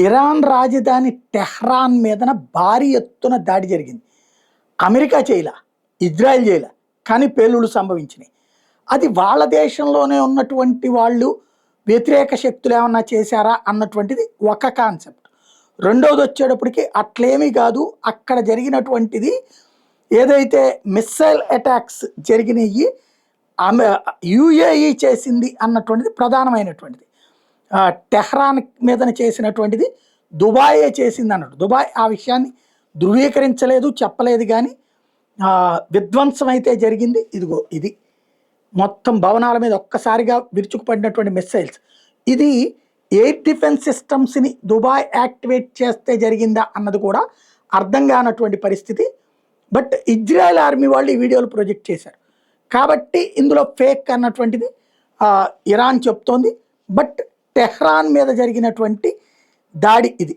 Iran రాజధాని Tehran మీదన భారీ ఎత్తున దాడి జరిగింది. అమెరికా చేయలా, ఇజ్రాయెల్ చేయలా, కానీ పేలుళ్ళు సంభవించినాయి. అది వాళ్ళ దేశంలోనే ఉన్నటువంటి వాళ్ళు వ్యతిరేక శక్తులు ఏమన్నా చేశారా అన్నటువంటిది ఒక కాన్సెప్ట్. రెండవది వచ్చేటప్పటికి అట్లేమీ కాదు, అక్కడ జరిగినటువంటిది ఏదైతే మిస్సైల్ అటాక్స్ జరిగినాయి ఆమె యుఏఈ చేసింది అన్నటువంటిది ప్రధానమైనటువంటిది. టెహ్రాన్ మీదన చేసినటువంటిది దుబాయే చేసింది అన్నట్టు. దుబాయ్ ఆ విషయాన్ని ధృవీకరించలేదు, చెప్పలేదు. కానీ విధ్వంసం అయితే జరిగింది. ఇదిగో ఇది మొత్తం భవనాల మీద ఒక్కసారిగా విరుచుకుపడినటువంటి మిస్సైల్స్. ఇది ఎయిర్ డిఫెన్స్ సిస్టమ్స్ని దుబాయ్ యాక్టివేట్ చేస్తే జరిగిందా అన్నది కూడా అర్థం కానటువంటి పరిస్థితి. బట్ ఇజ్రాయెల్ ఆర్మీ వాళ్ళు ఈ వీడియోలు ప్రొజెక్ట్ చేశారు కాబట్టి ఇందులో ఫేక్ అన్నటువంటిది ఇరాన్ చెప్తోంది. బట్ టెహ్రాన్ మీద జరిగినటువంటి దాడి ఇది.